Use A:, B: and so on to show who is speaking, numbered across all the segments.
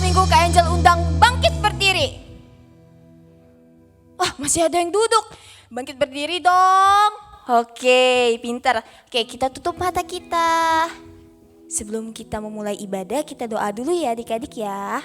A: minggu Kak Angel undang bangkit berdiri. Wah, masih ada yang duduk. Bangkit berdiri dong. Oke, pintar. Oke, kita tutup mata kita. Sebelum kita memulai ibadah, kita doa dulu ya adik-adik ya.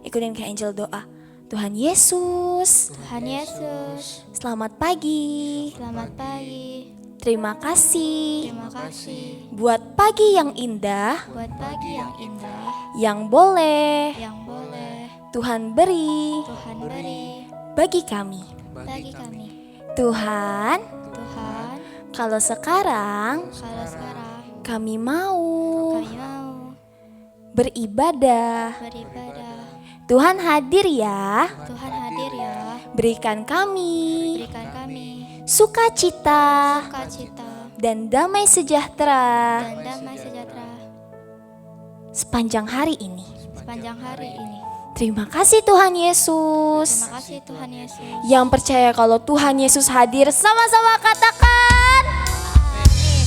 A: Ikutin Kak Angel doa. Tuhan Yesus,
B: Tuhan Yesus,
A: selamat pagi.
B: selamat pagi.
A: Terima kasih
B: Terima kasih
A: buat pagi yang indah
B: buat pagi yang indah
A: yang boleh
B: yang boleh
A: Tuhan beri
B: Tuhan beri
A: bagi kami.
B: bagi kami.
A: Tuhan,
B: Tuhan,
A: kalau sekarang
B: kalau sekarang
A: kami mau
B: kami mau
A: beribadah.
B: beribadah,
A: Tuhan hadir ya,
B: Tuhan hadir ya,
A: berikan kami
B: berikan kami
A: sukacita
B: sukacita
A: dan damai sejahtera
B: dan damai sejahtera
A: sepanjang hari ini.
B: sepanjang hari ini.
A: Terima kasih Tuhan Yesus.
B: Terima kasih Tuhan Yesus.
A: Yang percaya kalau Tuhan Yesus hadir, sama-sama katakan.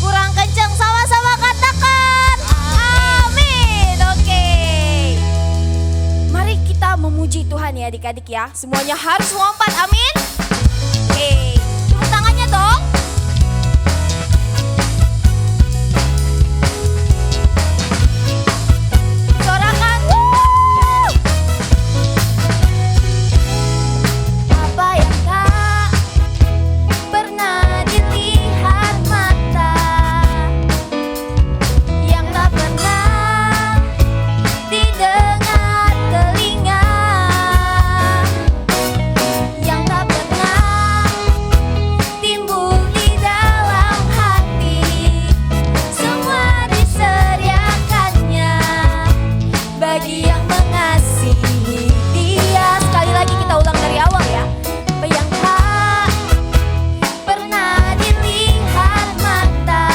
A: Kurang kencang, sama-sama katakan. Amin. Oke. Mari kita memuji Tuhan ya adik-adik ya. Semuanya harus lompat, amin. Oke, tepuk tangannya dong. Sorakan. Apa yang tak pernah dilihat mata, yang tak pernah didengar telinga, yang tak pernah timbul di dalam hati, semua disediakannya bagi yang mengasihi Dia. Sekali lagi kita ulang dari awal ya. Apa yang tak pernah dilihat mata,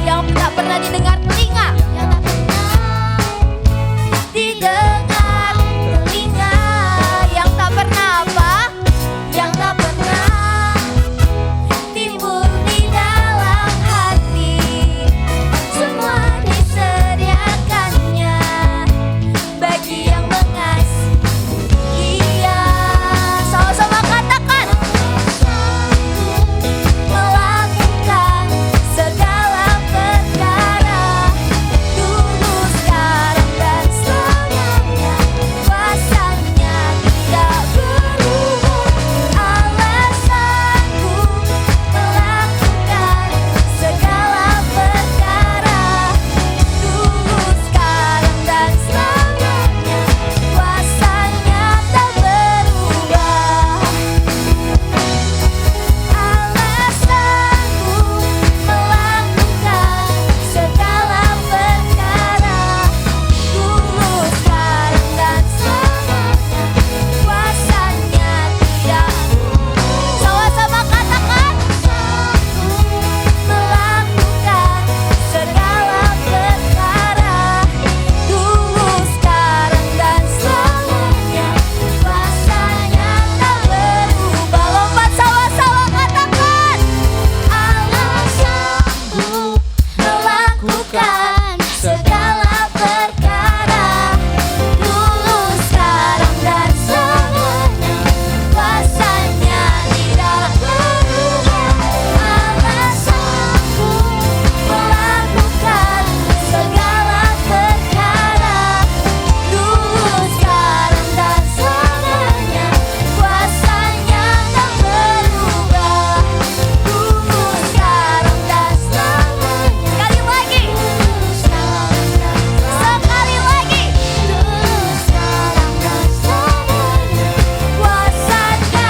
A: yang tak pernah didengar telinga, yang tak pernah didengar telinga, yang tak pernah apa? Yang tak pernah timbul di dalam hati, semua disediakannya bagi yang mengasihi Dia. Sama-sama katakan. Melakukan segala perkara, dulu, sekarang, dan selamanya. Kuasanya tidak berubah. Alasanku melakukan segala perkara, dulu, sekarang, dan selamanya. Kuasanya tak berubah. Alasanku melakukan segala perkara, dulu, sekarang, dan selamanya. Kuasanya tidak. Sama-sama katakan. Melakukan segala perkara, dulu, sekarang, dan selamanya. Kuasanya tak berubah. Lompat sama-sama katakan. Alasanku melakukan segala perkara, dulu, sekarang, dan selamanya. Kuasanya tidak berubah. Alasanku melakukan segala perkara, dulu, sekarang, dan selamanya. Kuasanya tak berubah. Dulu, sekarang, dan selamanya. Sekali lagi. Sekali lagi. Dulu, sekarang, dan selamanya. Kuasanya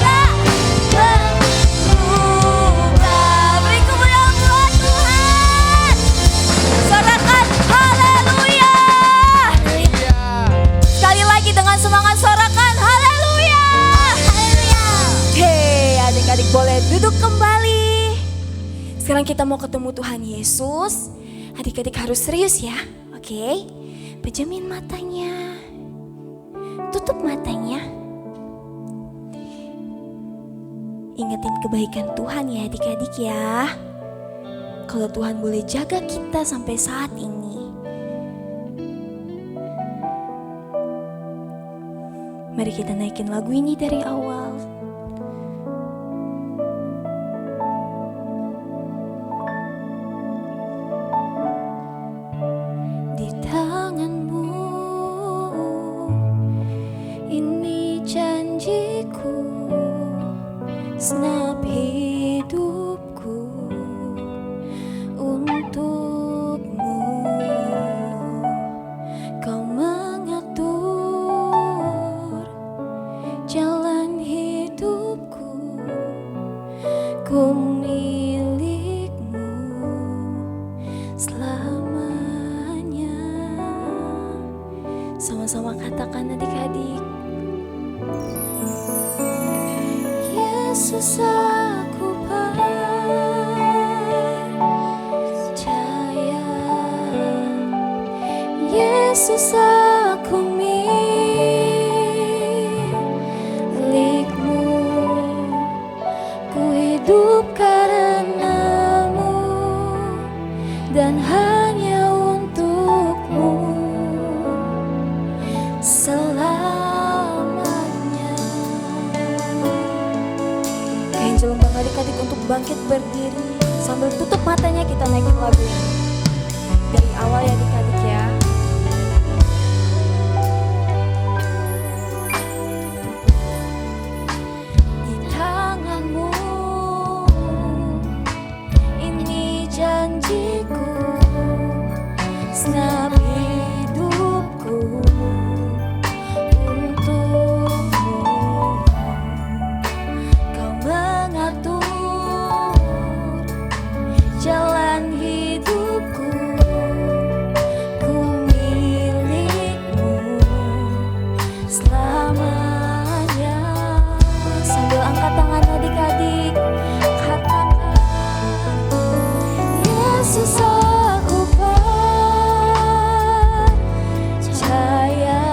A: tak berubah. Beri kemuliaan buat Tuhan. Sorakan haleluya. Sekali lagi dengan semangat sorakan haleluya. Hei, adik-adik boleh duduk kembali. Sekarang kita mau ketemu Tuhan Yesus. Adik-adik harus serius ya. Oke. Pejamin matanya. Tutup matanya. Ingetin kebaikan Tuhan ya adik-adik ya. Kalau Tuhan boleh jaga kita sampai saat ini. Mari kita naikin lagu ini dari awal. Di tanganmu, ini janjiku, senap hidupku untukmu. Kau mengatur jalan hidupku, ku milikmu selamanya. Sama-sama katakan adik-adik. Yesus aku percaya, Yesus aku milikmu, ku hidup karenamu dan hanya untukmu selamanya. Angel undang adik-adik untuk bangkit berdiri sambil tutup matanya, kita naikin lagu ini dari awal ya adik-adik ya. Di tanganmu, ini janjiku, senap hidupku untukmu. Kau mengatur jalan hidupku, ku milikmu selamanya. Sambil angkat tangan adik-adik, katakan, Yesus aku percaya,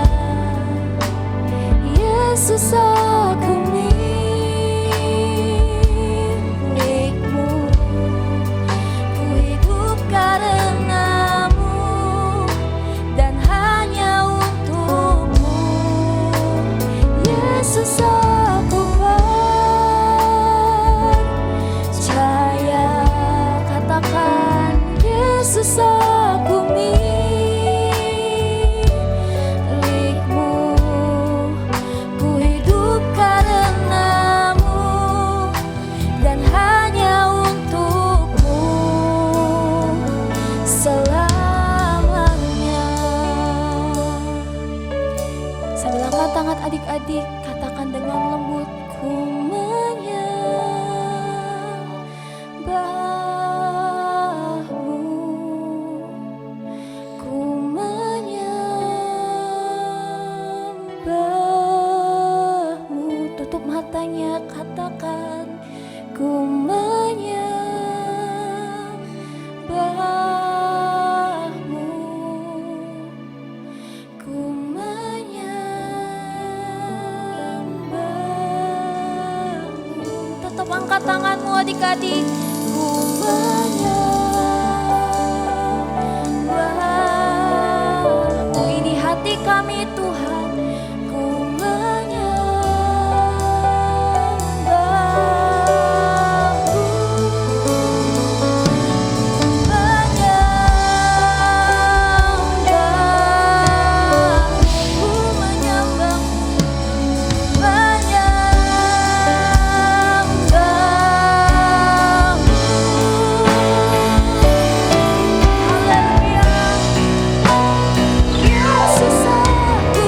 A: Yesus aku milikmu, ku hidup karenamu dan hanya untukmu. Yesus aku percaya, katakan, Yesus aku milikmu, ku hidup karenamu dan hanya untukmu selamanya. Sambil angkat tangan adik-adik, katakan dengan lembut, ku menyembahmu, ku menyembahmu. Tutup matanya, katakan, ku menyembahmu, ku menyembahmu. Tetap angkat tanganmu adik-adik. Ku menyembahmu, ini hati kami Tuhan. Ku menyembahmu, ku menyembahmu, haleluya. Yesus aku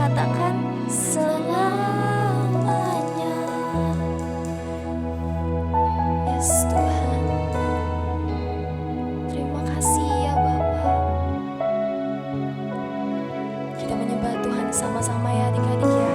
A: katakan selamanya. Yes Tuhan. Terima kasih ya Bapa. Kita menyembah Tuhan sama-sama ya adik-adik ya.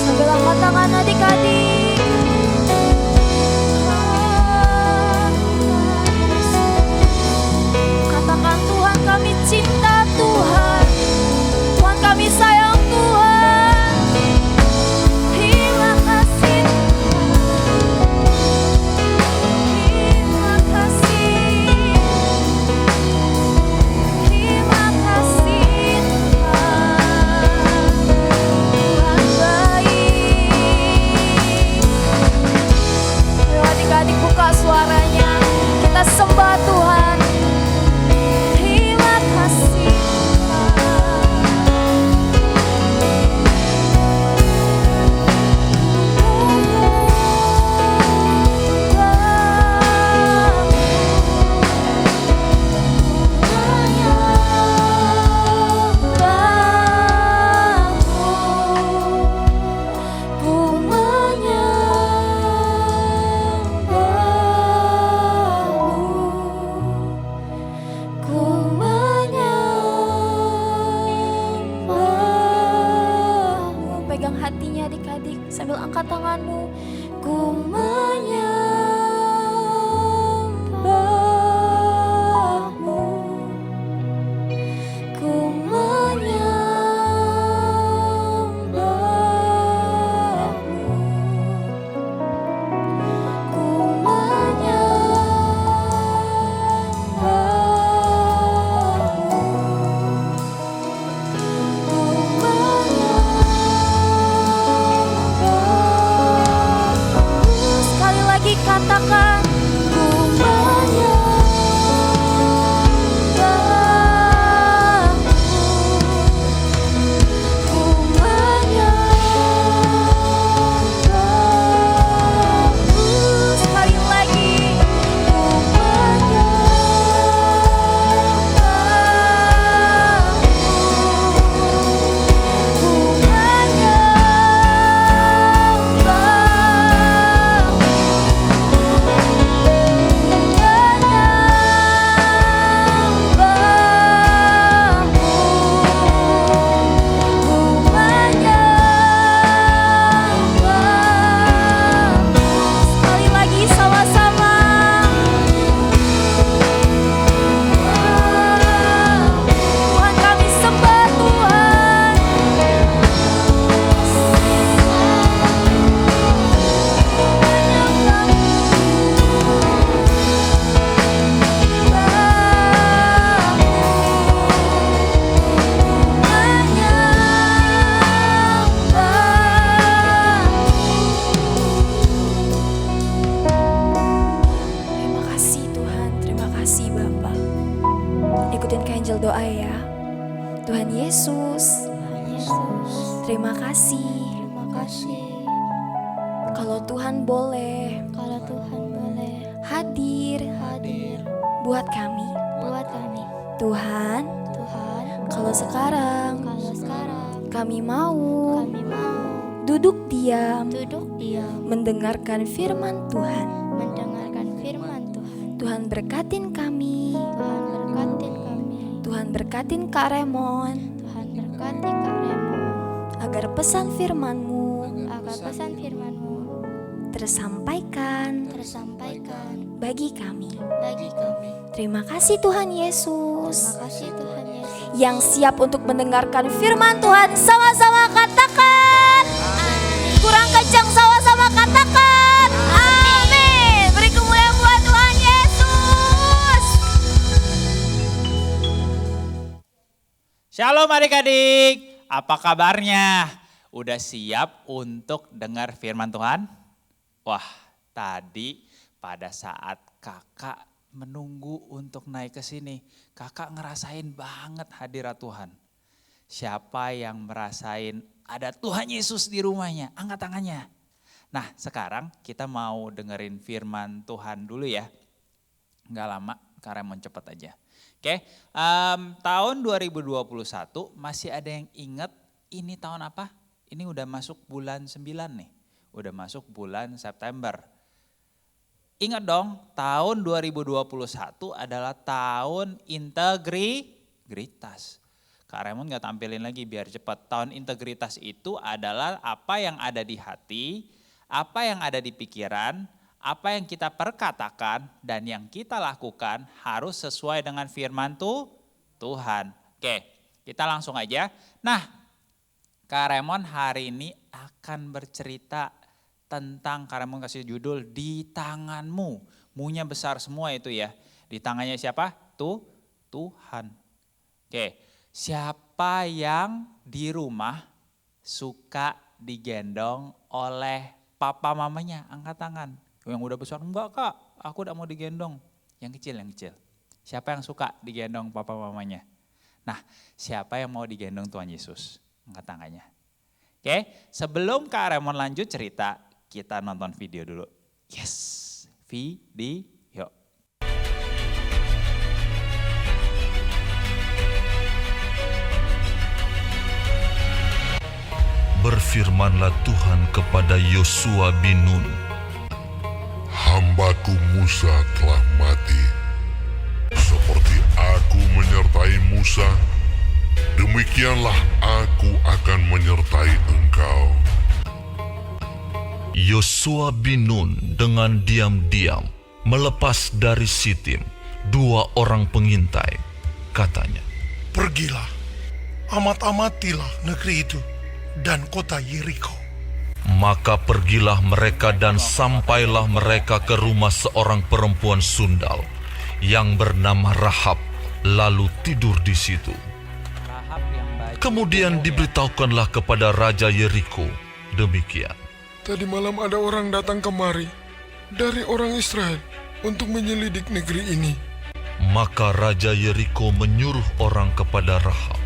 A: Sambil angkat tangan adik-adik. Katakan Tuhan kami cinta Tuhan. Tuhan kami sayang Tuhan. Terima kasih Terima kasih. Terima kasih Tuhan. Tuhan baik. Ayo adik-adik buka suaranya. Kita sembah Tuhan. Terima kasih pegang hatinya adik-adik sambil angkat tanganmu. Ku menyembahmu, ku menyembahmu, ku sekali lagi katakan ku menyembahmu, ku menyembahmu. Sekali lagi ku sekali lagi sama-sama. Tuhan kami sembah Tuhan. Terima kasih Tuhan, terima kasih Bapa. Ikutin ke angel doa ya. Tuhan Yesus, terima kasih.
B: Terima kasih.
A: Kalau Tuhan boleh
B: Kalau Tuhan boleh
A: hadir
B: hadir
A: buat kami.
B: buat kami.
A: Tuhan,
B: Tuhan,
A: kalau sekarang
B: kalau sekarang
A: kami mau
B: kami mau
A: duduk diam
B: duduk diam
A: mendengarkan firman Tuhan.
B: mendengarkan firman Tuhan.
A: Tuhan berkatin kami.
B: Tuhan berkatin kami.
A: Tuhan berkatin Kak Remon
B: Tuhan berkati Kak Remo
A: agar pesan firman-Mu
B: agar pesan firman-Mu
A: tersampaikan
B: tersampaikan
A: bagi kami.
B: bagi kami.
A: Terima kasih Tuhan Yesus
B: Terima kasih Tuhan Yesus.
A: yang siap untuk mendengarkan firman Tuhan. Sama-sama katakan. Kurang kencang, sama-sama katakan. Amin. Beri kemuliaan buat Tuhan Yesus.
C: Shalom adik-adik, apa kabarnya? Udah siap untuk dengar firman Tuhan? Wah, tadi pada saat kakak menunggu untuk naik ke sini, kakak ngerasain banget hadirat Tuhan. Siapa yang merasain ada Tuhan Yesus di rumahnya, angkat tangannya. Nah sekarang kita mau dengerin firman Tuhan dulu ya. Nggak lama, karena mau cepet aja. Oke, tahun 2021 masih ada yang ingat ini tahun apa? Ini udah masuk bulan 9 nih, udah masuk bulan September. Ingat dong, tahun 2021 adalah tahun integritas. Kak Raymond gak tampilin lagi biar cepat. Tahun integritas itu adalah apa yang ada di hati, apa yang ada di pikiran, apa yang kita perkatakan dan yang kita lakukan harus sesuai dengan firman Tuhan. Oke, kita langsung aja. Nah, Kak Raymond hari ini akan bercerita tentang, Kak Raymond kasih judul Di Tanganmu. Mu-nya besar semua itu ya. Di tangannya siapa? Tuhan. Oke, siapa yang di rumah suka digendong oleh papa mamanya? Angkat tangan. Yang udah besar, enggak Kak, aku udah mau digendong. Yang kecil. Siapa yang suka digendong papa mamanya? Nah, siapa yang mau digendong Tuhan Yesus? Angkat tangannya. Oke, sebelum Kak Raymond lanjut cerita, kita nonton video dulu. Yes, video.
D: Berfirmanlah Tuhan kepada Yosua bin Nun,
E: Hambaku Musa telah mati. Seperti aku menyertai Musa, demikianlah aku akan menyertai engkau.
D: Yosua bin Nun dengan diam-diam melepas dari Sitim 2 orang pengintai. Katanya,
F: Pergilah, amat-amatilah negeri itu dan kota Yeriko.
D: maka pergilah mereka dan sampailah mereka ke rumah seorang perempuan sundal yang bernama Rahab, lalu tidur di situ. Kemudian diberitahukanlah kepada Raja Yeriko demikian.
F: Tadi malam ada orang datang kemari dari orang Israel untuk menyelidik negeri ini.
D: Maka Raja Yeriko menyuruh orang kepada Rahab,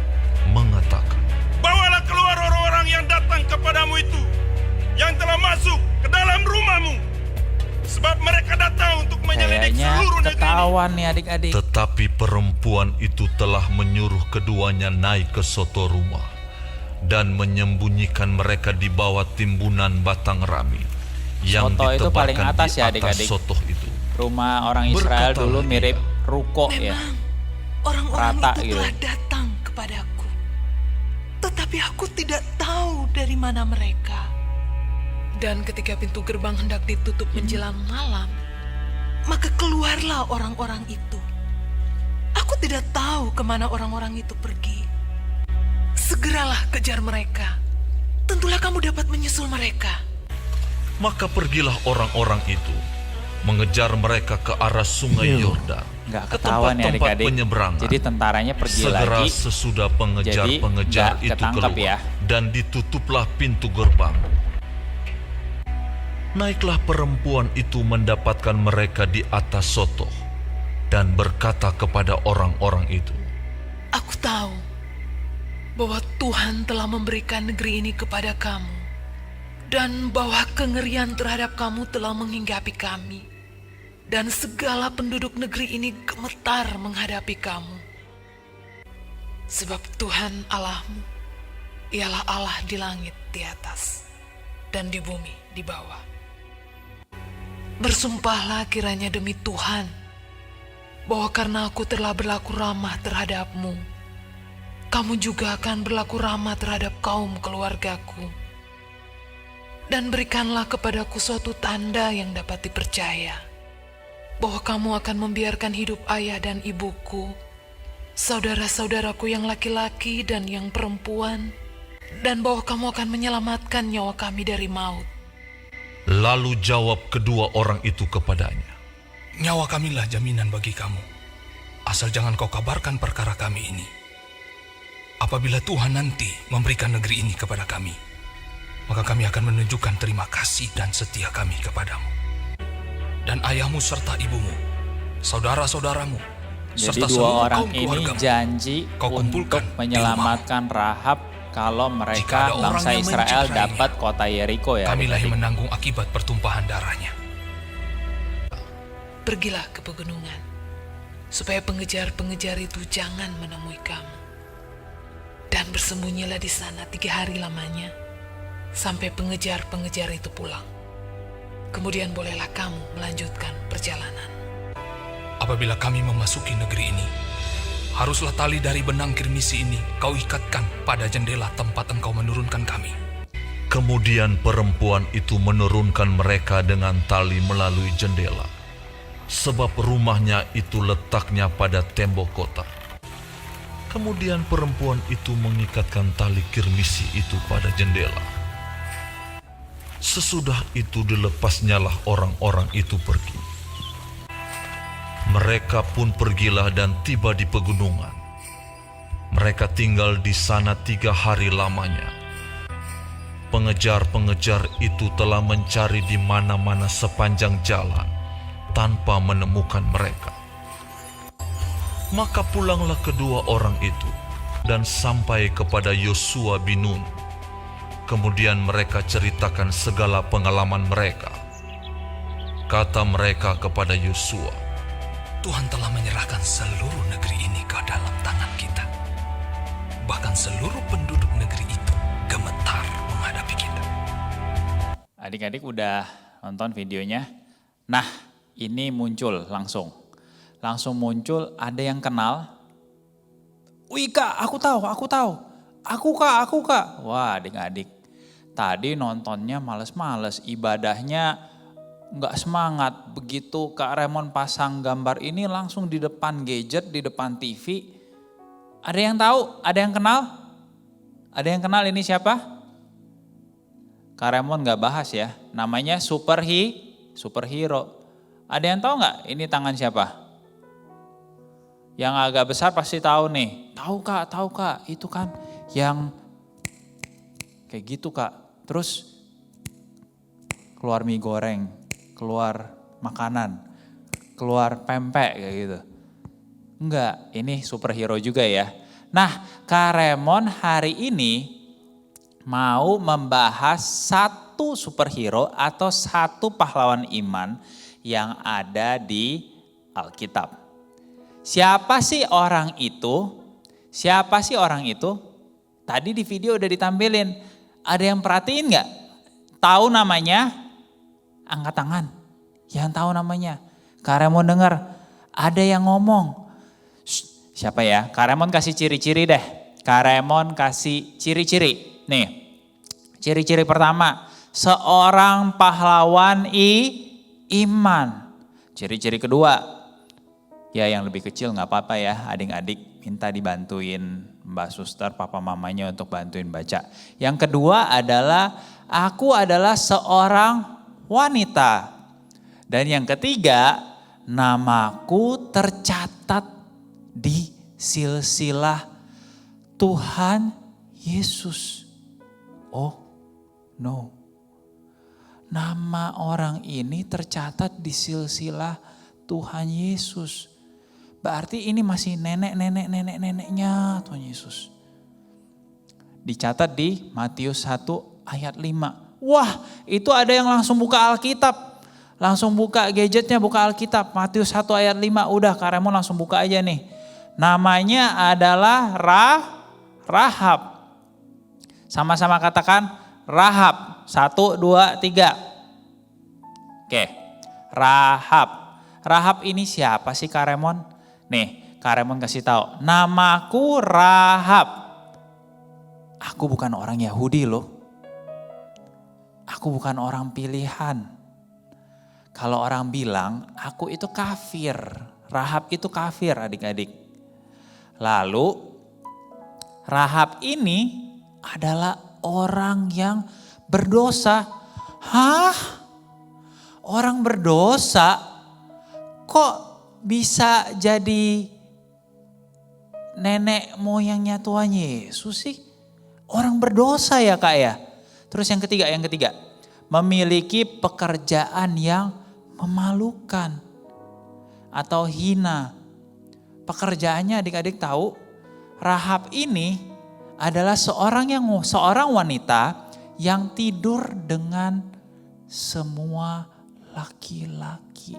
D: mengatakan,
G: Bawalah keluar orang-orang yang datang kepadamu itu, yang telah masuk ke dalam rumahmu. Sebab mereka datang untuk menyelidik
C: Kayaknya
G: seluruh negeri ini.
C: ketahuan nih adik-adik.
D: tetapi perempuan itu telah menyuruh keduanya naik ke soto rumah dan menyembunyikan mereka di bawah timbunan batang rami yang
C: Soto itu paling
D: ditebarkan
C: atas
D: di
C: ya,
D: atas
C: adik-adik.
D: soto itu.
C: Rumah orang Israel
D: Berkatalah
C: dulu
D: dia,
C: mirip ruko ya.
H: Orang-orang
C: Rata
H: itu
C: gitu.
H: telah datang kepadaku, tetapi aku tidak tahu dari mana mereka. Dan ketika pintu gerbang hendak ditutup menjelang malam, maka keluarlah orang-orang itu. Aku tidak tahu kemana orang-orang itu pergi. Segeralah kejar mereka. Tentulah kamu dapat menyusul mereka.
D: Maka pergilah orang-orang itu mengejar mereka ke arah sungai Yordan,
C: Nggak
D: ke
C: ketahuan ya
D: tempat-tempat
C: adik-adik.
D: penyeberangan.
C: Jadi tentaranya pergi
D: Segera
C: lagi.
D: sesudah
C: Jadi
D: pengejar-pengejar
C: nggak
D: itu
C: ketangkap
D: keluar
C: ya.
D: dan ditutuplah pintu gerbang. Naiklah perempuan itu mendapatkan mereka di atas soto dan berkata kepada orang-orang itu,
H: Aku tahu bahwa Tuhan telah memberikan negeri ini kepada kamu, dan bahwa kengerian terhadap kamu telah menghinggapi kami, dan segala penduduk negeri ini gemetar menghadapi kamu. Sebab Tuhan Allahmu ialah Allah di langit di atas dan di bumi di bawah. Bersumpahlah kiranya demi Tuhan, bahwa karena aku telah berlaku ramah terhadapmu, kamu juga akan berlaku ramah terhadap kaum keluargaku. Dan berikanlah kepadaku suatu tanda yang dapat dipercaya, bahwa kamu akan membiarkan hidup ayah dan ibuku, saudara-saudaraku yang laki-laki dan yang perempuan, dan bahwa kamu akan menyelamatkan nyawa kami dari maut.
D: lalu jawab kedua orang itu kepadanya,
F: Nyawa kamilah jaminan bagi kamu, asal jangan kau kabarkan perkara kami ini. Apabila Tuhan nanti memberikan negeri ini kepada kami, maka kami akan menunjukkan terima kasih dan setia kami kepadamu. Dan ayahmu serta ibumu, saudara-saudaramu,
C: Jadi
F: serta
C: dua
F: seluruh
C: orang
F: kaum
C: ini
F: keluargamu,
C: janji
F: kau
C: untuk
F: kumpulkan di
C: menyelamatkan Rahab kalau
F: Jika
C: mereka
F: ada orang
C: bangsa
F: yang
C: Israel
F: mencederainya,
C: dapat kota Yeriko ya.
F: Kamilah yang
C: adik-adik.
F: menanggung akibat pertumpahan darahnya.
H: Pergilah ke pegunungan, supaya pengejar-pengejar itu jangan menemui kamu. Dan bersembunyilah di sana 3 hari lamanya, sampai pengejar-pengejar itu pulang. Kemudian bolehlah kamu melanjutkan perjalanan.
F: Apabila kami memasuki negeri ini, haruslah tali dari benang kirmisi ini kau ikatkan pada jendela tempat engkau menurunkan kami.
D: Kemudian perempuan itu menurunkan mereka dengan tali melalui jendela, sebab rumahnya itu letaknya pada tembok kota. Kemudian perempuan itu mengikatkan tali kirmisi itu pada jendela. Sesudah itu dilepasnyalah orang-orang itu pergi. Mereka pun pergilah dan tiba di pegunungan. Mereka tinggal di sana 3 hari lamanya. Pengejar-pengejar itu telah mencari di mana-mana sepanjang jalan tanpa menemukan mereka. Maka pulanglah kedua orang itu dan sampai kepada Yosua bin Nun. Kemudian mereka ceritakan segala pengalaman mereka. Kata mereka kepada Yosua,
F: Tuhan telah menyerahkan seluruh negeri ini ke dalam tangan kita. Bahkan seluruh penduduk negeri itu gemetar menghadapi kita.
C: Adik-adik udah nonton videonya? Nah, ini muncul langsung. Langsung muncul ada yang kenal. Wih kak, aku tahu. Aku kak. Wah adik-adik, tadi nontonnya males-males, ibadahnya nggak semangat. Begitu Kak Raymond pasang gambar ini langsung di depan gadget, di depan TV. Ada yang tahu? Ada yang kenal? Ada yang kenal ini siapa? Kak Raymond nggak bahas ya. Namanya superhero. Ada yang tahu nggak ini tangan siapa? Yang agak besar pasti tahu nih. Tahu kak. Itu kan yang kayak gitu kak. Terus keluar mie goreng, keluar makanan, keluar pempek kayak gitu. Enggak, ini superhero juga ya. Nah, Kak Raymond hari ini mau membahas satu superhero atau satu pahlawan iman yang ada di Alkitab. Siapa sih orang itu? Tadi di video udah ditampilin. Ada yang perhatiin nggak? Tahu namanya? Angkat tangan. Yang tahu namanya. Kak Raymond dengar. Ada yang ngomong. Siapa ya? Kak Raymond kasih ciri-ciri deh. Kak Raymond kasih ciri-ciri. Nih, ciri-ciri pertama. Seorang pahlawan iman. Ciri-ciri kedua. Ya yang lebih kecil gak apa-apa ya, adik-adik minta dibantuin Mbak Suster, papa mamanya untuk bantuin baca. Yang kedua adalah, aku adalah seorang wanita. Dan yang ketiga, namaku tercatat di silsilah Tuhan Yesus. Oh no, nama orang ini tercatat di silsilah Tuhan Yesus. Berarti ini masih neneknya Tuhan Yesus. Dicatat di Matius 1 ayat 5. Wah, itu ada yang langsung buka Alkitab. Langsung buka gadgetnya, buka Alkitab. Matius 1 ayat 5. Udah, Kak Raymond langsung buka aja nih. Namanya adalah Rahab. Sama-sama katakan Rahab. 1, 2, 3. Oke, Rahab. Rahab ini siapa sih Kak Raymond? Nih, Kak Raymond kasih tahu. Namaku Rahab. Aku bukan orang Yahudi loh. Aku bukan orang pilihan. Kalau orang bilang aku itu kafir. Rahab itu kafir adik-adik. Lalu Rahab ini adalah orang yang berdosa. Hah? Orang berdosa? Kok bisa jadi nenek moyangnya Tuhan Yesus sih? Orang berdosa ya kak ya. Terus yang ketiga. Memiliki pekerjaan yang memalukan atau hina. Pekerjaannya adik-adik tahu, Rahab ini adalah seorang wanita yang tidur dengan semua laki-laki.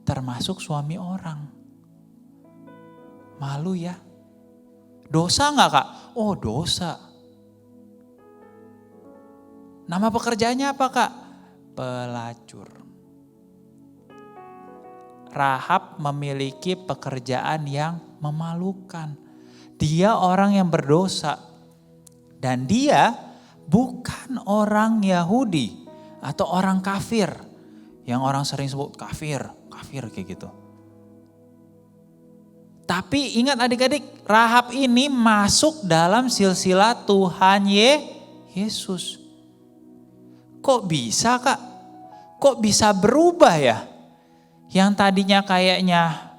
C: Termasuk suami orang. Malu ya? Dosa nggak Kak? Oh dosa. Nama pekerjaannya apa Kak? Pelacur. Rahab memiliki pekerjaan yang memalukan. Dia orang yang berdosa. Dan dia bukan orang Yahudi atau orang kafir. Yang orang sering sebut kafir kayak gitu. Tapi ingat adik-adik, Rahab ini masuk dalam silsilah Tuhan Yesus. Kok bisa Kak? Kok bisa berubah ya? Yang tadinya kayaknya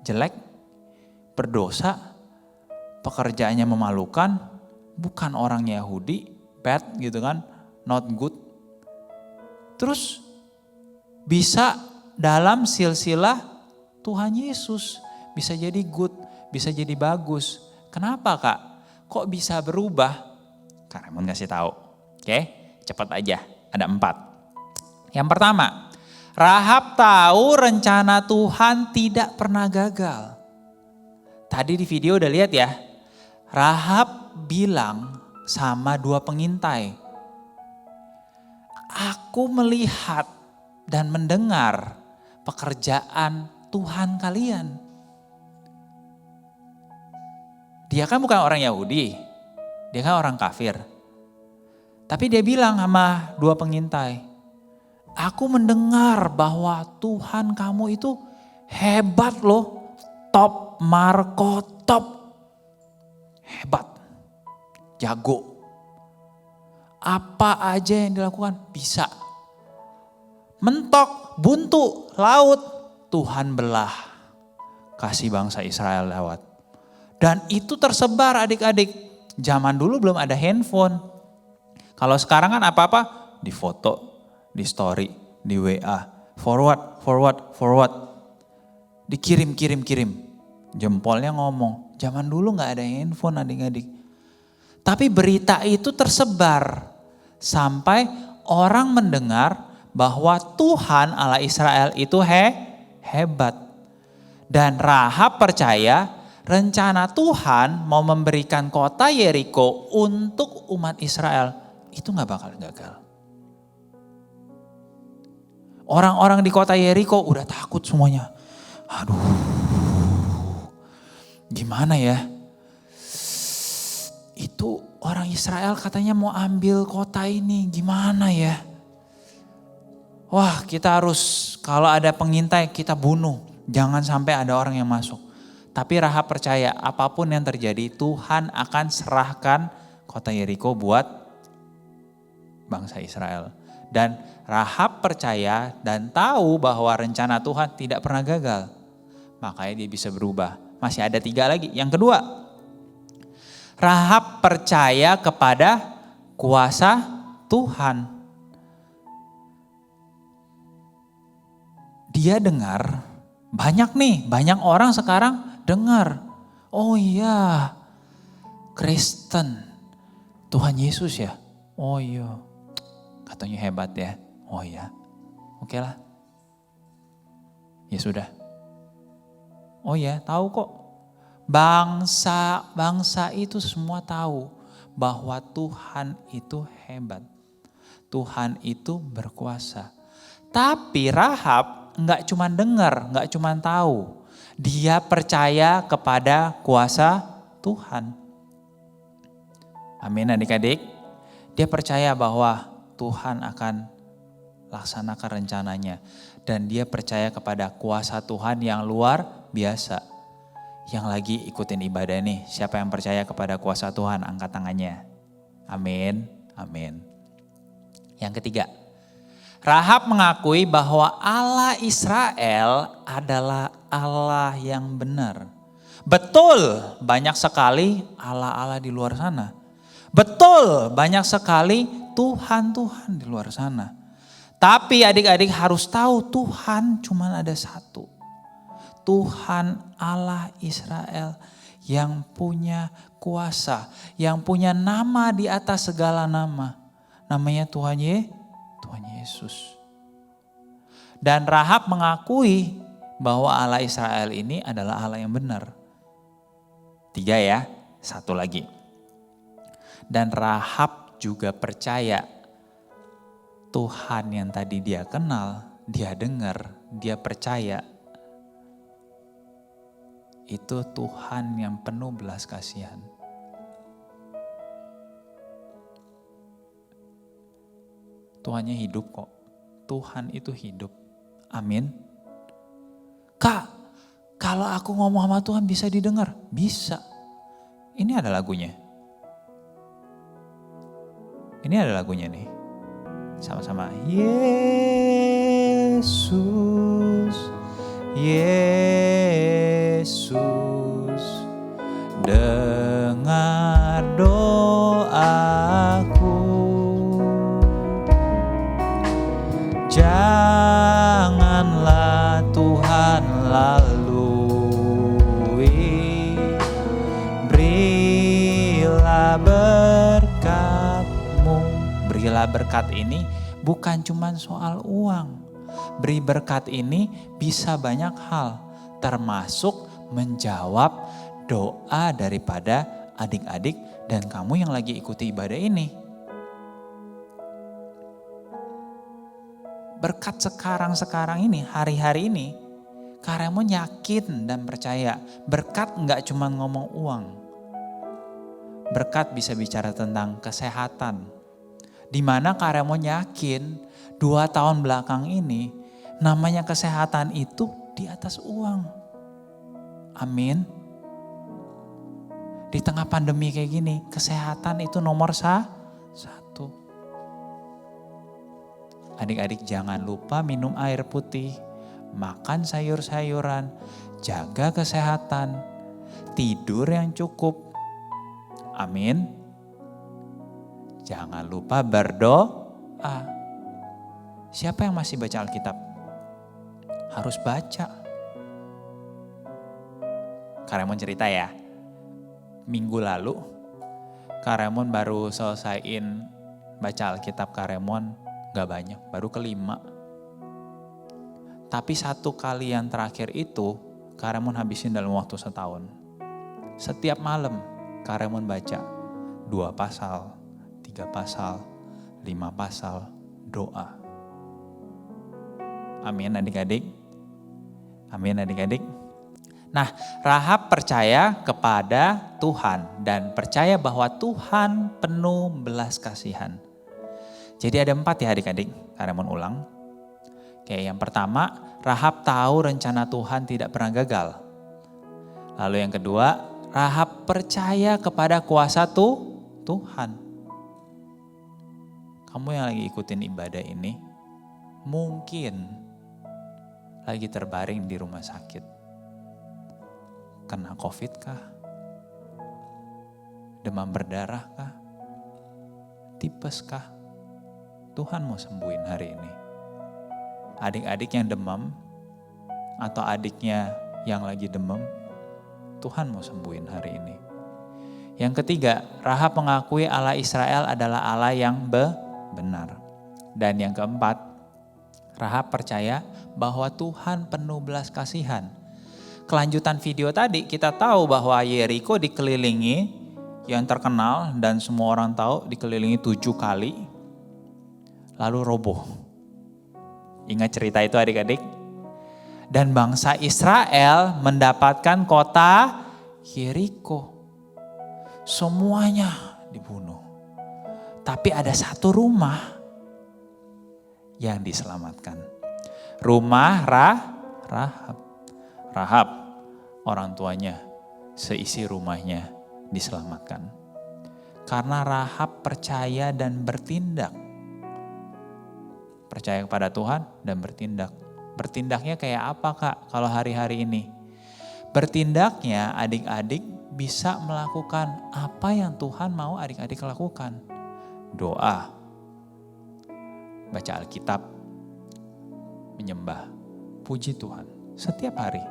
C: jelek, berdosa, pekerjaannya memalukan, bukan orang Yahudi, bad gitu kan, not good. Terus bisa dalam silsilah Tuhan Yesus, bisa jadi good, bisa jadi bagus. Kenapa Kak? Kok bisa berubah? Kak Raymond ngasih tahu. Oke, cepat aja. Ada 4. Yang pertama, Rahab tahu rencana Tuhan tidak pernah gagal. Tadi di video udah lihat ya. Rahab bilang sama 2 pengintai, aku melihat dan mendengar pekerjaan Tuhan kalian. Dia kan bukan orang Yahudi, dia kan orang kafir. Tapi dia bilang sama 2 pengintai, aku mendengar bahwa Tuhan kamu itu hebat loh, top Marco top. Hebat, jago. Apa aja yang dilakukan bisa. Mentok, buntu, laut, Tuhan belah. Kasih bangsa Israel lewat. Dan itu tersebar adik-adik. Zaman dulu belum ada handphone. Kalau sekarang kan apa-apa di foto, di story, di WA. Forward. Dikirim. Jempolnya ngomong. Zaman dulu gak ada handphone adik-adik. Tapi berita itu tersebar. Sampai orang mendengar bahwa Tuhan Allah Israel itu hebat. Dan Rahab percaya rencana Tuhan mau memberikan kota Yeriko untuk umat Israel. Itu gak bakal gagal. Orang-orang di kota Yeriko udah takut semuanya. Aduh, gimana ya? Itu orang Israel katanya mau ambil kota ini, gimana ya? Wah, kita harus kalau ada pengintai kita bunuh. Jangan sampai ada orang yang masuk. Tapi Rahab percaya apapun yang terjadi Tuhan akan serahkan kota Yeriko buat bangsa Israel. Dan Rahab percaya dan tahu bahwa rencana Tuhan tidak pernah gagal. Makanya dia bisa berubah. Masih ada 3 lagi. Yang kedua, Rahab percaya kepada kuasa Tuhan. Dia dengar, banyak orang sekarang dengar. Oh iya, Kristen, Tuhan Yesus ya. Oh iya, katanya hebat ya. Oh iya, oke lah. Ya sudah. Oh ya, tahu kok. Bangsa itu semua tahu bahwa Tuhan itu hebat. Tuhan itu berkuasa. Tapi Rahab enggak cuma dengar, enggak cuma tahu. Dia percaya kepada kuasa Tuhan. Amin adik-adik. Dia percaya bahwa Tuhan akan laksanakan rencananya. Dan dia percaya kepada kuasa Tuhan yang luar biasa. Yang lagi ikutin ibadah nih, siapa yang percaya kepada kuasa Tuhan, angkat tangannya. Amin, amin. Yang ketiga, Rahab mengakui bahwa Allah Israel adalah Allah yang benar. Betul, banyak sekali Allah-Allah di luar sana. Betul, banyak sekali Tuhan-Tuhan di luar sana. Tapi adik-adik harus tahu Tuhan cuma ada satu. Tuhan Allah Israel yang punya kuasa, yang punya nama di atas segala nama. Namanya Tuhan Yesus. Dan Rahab mengakui bahwa Allah Israel ini adalah Allah yang benar. 3 ya, 1 lagi. Dan Rahab juga percaya Tuhan yang tadi dia kenal, dia dengar, dia percaya. Itu Tuhan yang penuh belas kasihan. Tuhannya hidup kok. Tuhan itu hidup. Amin. Kak, kalau aku ngomong sama Tuhan bisa didengar? Bisa. Ini ada lagunya. Ini ada lagunya nih. Sama-sama. Yesus, Yesus, dengar doaku. Janganlah Tuhan lalui, berilah berkat-Mu. Berilah berkat ini bukan cuma soal uang. Beri berkat ini bisa banyak hal, termasuk menjawab doa daripada adik-adik dan kamu yang lagi ikuti ibadah ini. Berkat sekarang ini, hari-hari ini, karyamu yakin dan percaya. Berkat enggak cuma ngomong uang. Berkat bisa bicara tentang kesehatan. Di mana karyamu yakin 2 tahun belakang ini, namanya kesehatan itu di atas uang. Amin. Di tengah pandemi kayak gini, kesehatan itu nomor 1. Adik-adik jangan lupa minum air putih, makan sayur-sayuran, jaga kesehatan, tidur yang cukup. Amin. Jangan lupa berdoa. Siapa yang masih baca Alkitab? Harus baca. Karemon cerita ya, minggu lalu Karemon baru selesaiin baca Alkitab Karemon. Gak banyak, baru kelima. Tapi 1 kali yang terakhir itu, Karemon habisin dalam waktu 1 tahun. Setiap malam, Karemon baca 2 pasal, 3 pasal, 5 pasal, doa. Amin adik-adik. Amin adik-adik. Nah, Rahab percaya kepada Tuhan dan percaya bahwa Tuhan penuh belas kasihan. Jadi ada 4 ya adik-adik, Karemon ulang. Oke, yang pertama, Rahab tahu rencana Tuhan tidak pernah gagal. Lalu yang kedua, Rahab percaya kepada kuasa Tuhan. Kamu yang lagi ikutin ibadah ini, mungkin lagi terbaring di rumah sakit. Kena COVID kah? Demam berdarah kah? Tipes kah? Tuhan mau sembuhin hari ini. Adik-adik yang demam atau adiknya yang lagi demam, Tuhan mau sembuhin hari ini. Yang ketiga, Rahab mengakui Allah Israel adalah Allah yang benar. Dan yang keempat, Rahab percaya bahwa Tuhan penuh belas kasihan. Kelanjutan video tadi kita tahu bahwa Yeriko dikelilingi, yang terkenal dan semua orang tahu dikelilingi 7 kali. Lalu roboh. Ingat cerita itu adik-adik? Dan bangsa Israel mendapatkan kota Yeriko. Semuanya dibunuh. Tapi ada 1 rumah yang diselamatkan. Rumah Rahab. Rahab, orang tuanya, seisi rumahnya diselamatkan. Karena Rahab percaya dan bertindak. Percaya kepada Tuhan dan bertindak. Bertindaknya kayak apa Kak kalau hari-hari ini? Bertindaknya adik-adik bisa melakukan apa yang Tuhan mau adik-adik lakukan. Doa, baca Alkitab, menyembah, puji Tuhan setiap hari.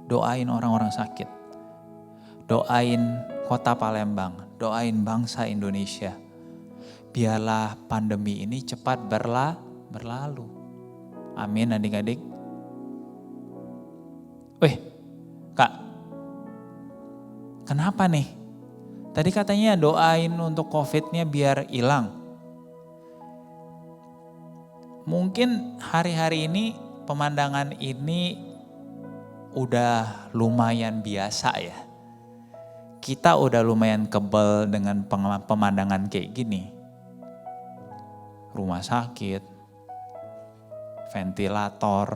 C: doain orang-orang sakit. Doain kota Palembang, doain bangsa Indonesia. Biarlah pandemi ini cepat berlalu. Amin adik-adik. Weh, Kak, kenapa nih? Tadi katanya doain untuk COVID-nya biar hilang. Mungkin hari-hari ini pemandangan ini udah lumayan biasa ya. Kita udah lumayan kebal dengan pemandangan kayak gini. Rumah sakit, ventilator,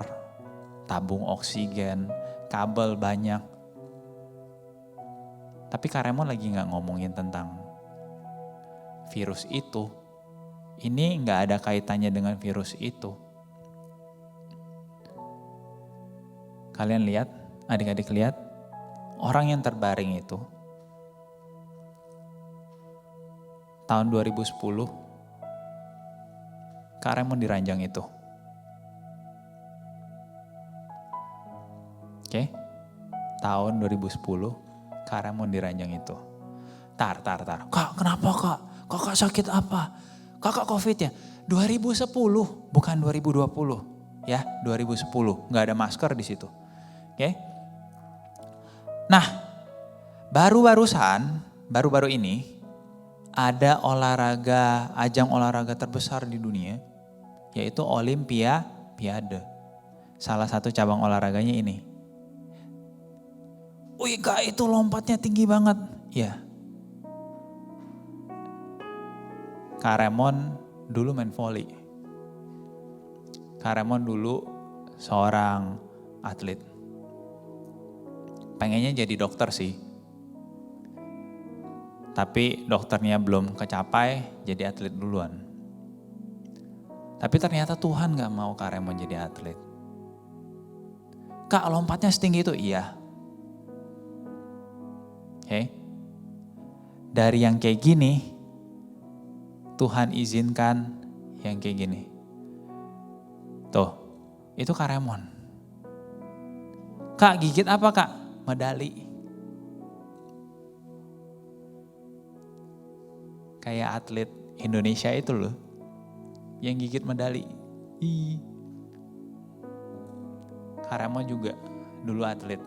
C: tabung oksigen, kabel banyak. Tapi Kak Raymond lagi gak ngomongin tentang virus itu. Ini gak ada kaitannya dengan virus itu. Kalian lihat, adik-adik lihat, orang yang terbaring itu tahun 2010 Kak Raymond diranjang itu. Oke, tahun 2010 Kak Raymond diranjang itu. Tar. Kak, kenapa Kak? Kakak sakit apa? Kakak COVID ya? 2010, bukan 2020. Ya, 2010. Nggak ada masker di situ. Oke. Nah, baru-baru ini ada ajang olahraga terbesar di dunia, yaitu Olimpiade. Salah satu cabang olahraganya ini. Wih Kak, itu lompatnya tinggi banget. Ya. Kak Raymond dulu main volley. Kak Raymond dulu seorang atlet. Pengennya jadi dokter sih. Tapi dokternya belum kecapai, jadi atlet duluan. Tapi ternyata Tuhan gak mau Kak Raymond jadi atlet. Kak, lompatnya setinggi itu? Iya. Oke. Dari yang kayak gini, Tuhan izinkan yang kayak gini. Tuh, itu Kak Raymond. Kak, gigit apa Kak? Medali. Kayak atlet Indonesia itu loh, yang gigit medali. Kak Raymond juga dulu atlet.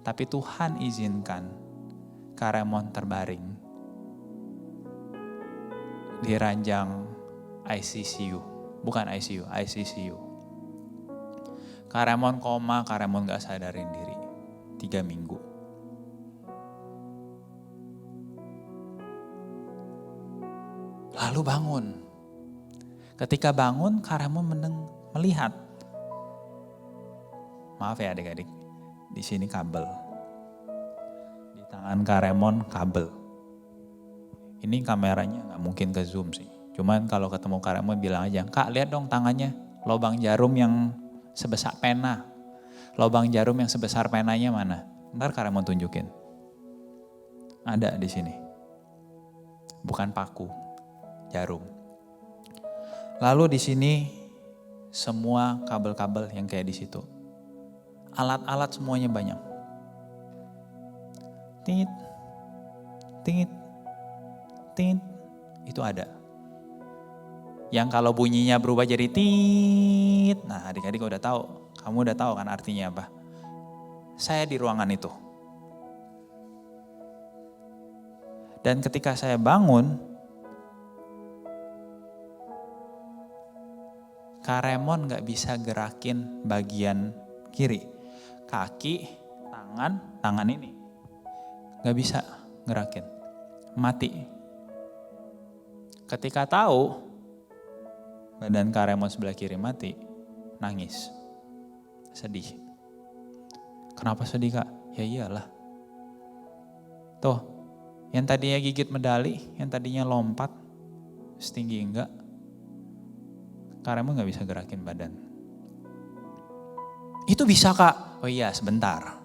C: Tapi Tuhan izinkan Kak Raymond terbaring di ranjang ICCU. Bukan ICU, ICCU. Kak Raymond koma, Kak Raymond gak sadarin diri. 3 minggu. Lalu bangun. Ketika bangun, Kak Raymond melihat. Maaf ya adik-adik, di sini kabel. Di tangan Kak Raymond kabel. Ini kameranya gak mungkin ke zoom sih. Cuman kalau ketemu Kak Raymond bilang aja, Kak lihat dong tangannya, lubang jarum yang sebesar pena. Lubang jarum yang sebesar penanya mana? Ntar Kak Raymond tunjukin. Ada di sini. Bukan paku, jarum. Lalu di sini semua kabel-kabel yang kayak di situ. Alat-alat semuanya banyak. Tit, tit, tit, itu ada. Yang kalau bunyinya berubah jadi tit. Nah adik-adik udah tahu, kamu udah tahu kan artinya apa. Saya di ruangan itu. Dan ketika saya bangun, Kak Raymond gak bisa gerakin bagian kiri. Kaki, tangan ini. Gak bisa gerakin. Mati. Ketika tahu badan Kak Raymond sebelah kiri mati, nangis. Sedih. Kenapa sedih Kak? Ya iyalah. Tuh, yang tadinya gigit medali, yang tadinya lompat, setinggi enggak, Kak Raymond gak bisa gerakin badan. Itu bisa Kak? Oh iya sebentar.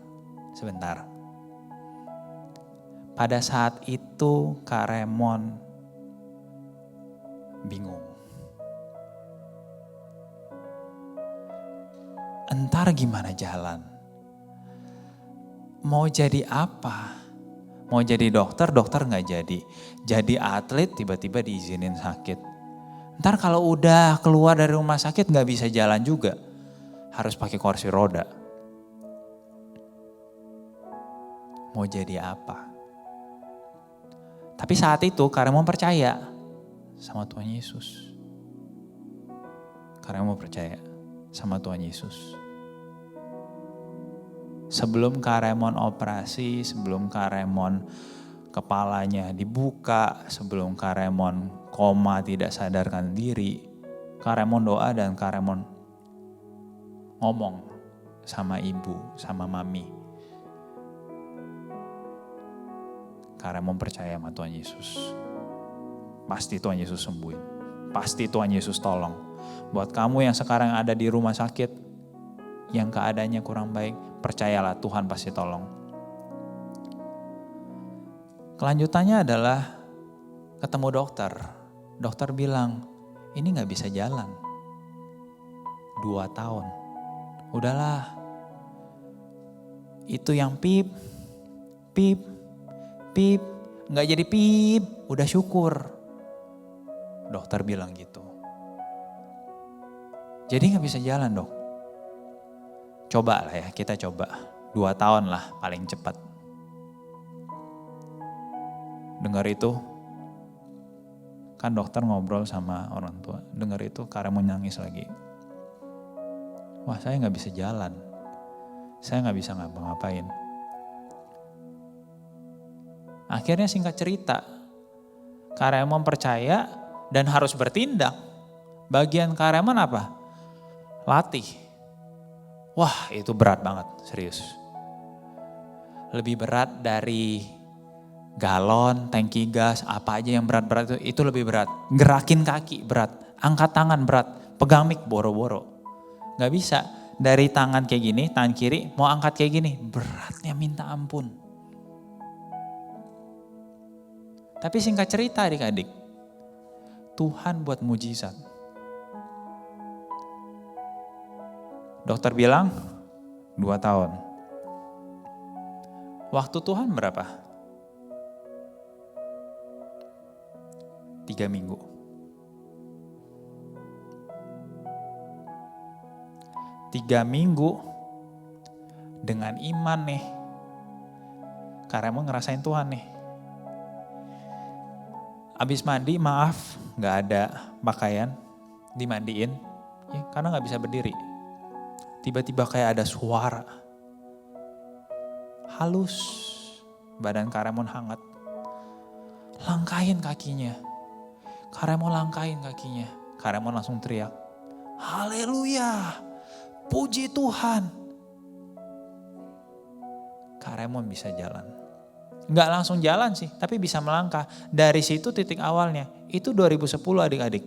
C: Pada saat itu Kak Raymond bingung. Entar gimana jalan? mau jadi apa? Mau jadi dokter nggak jadi. Jadi atlet tiba-tiba diizinin sakit. Ntar kalau udah keluar dari rumah sakit nggak bisa jalan juga. Harus pakai kursi roda. Mau jadi apa? Tapi saat itu Karemon percaya sama Tuhan Yesus. Karemon percaya sama Tuhan Yesus. Sebelum Karemon operasi, sebelum Karemon kepalanya dibuka, sebelum Karemon koma tidak sadarkan diri, Karemon doa dan Karemon ngomong sama ibu, sama mami. Karemon percaya sama Tuhan Yesus. Pasti Tuhan Yesus sembuhin. Pasti Tuhan Yesus tolong. Buat kamu yang sekarang ada di rumah sakit, yang keadaannya kurang baik, percayalah Tuhan pasti tolong. Kelanjutannya adalah ketemu dokter. Dokter bilang, ini gak bisa jalan. 2 tahun. Udahlah. Itu yang pip, gak jadi pip, udah syukur. Dokter bilang gitu. Jadi gak bisa jalan dok. Coba lah ya, kita coba. 2 tahun lah paling cepat. Dengar itu, kan dokter ngobrol sama orang tua. Dengar itu Karemon nangis lagi. Wah saya gak bisa jalan. Saya gak bisa ngapa-ngapain. Akhirnya singkat cerita, Karemon percaya dan harus bertindak. Bagian Karemon apa? Latih. Wah itu berat banget, serius. Lebih berat dari galon, tangki gas, apa aja yang berat-berat itu lebih berat. Gerakin kaki berat, angkat tangan berat, pegang mic boro-boro. Gak bisa, dari tangan kayak gini, tangan kiri mau angkat kayak gini, beratnya minta ampun. Tapi singkat cerita adik-adik, Tuhan buat mujizat. Dokter bilang 2 tahun. Waktu Tuhan berapa? 3 minggu. 3 minggu dengan iman nih. Karena ngerasain Tuhan nih. Abis mandi maaf gak ada pakaian, dimandiin ya, karena gak bisa berdiri. Tiba-tiba kayak ada suara. Halus, badan Karemon hangat. Langkahin kakinya. Karemon langkahin kakinya. Karemon langsung teriak, haleluya, puji Tuhan. Karemon bisa jalan. Nggak langsung jalan sih, tapi bisa melangkah. Dari situ titik awalnya, itu 2010 adik-adik.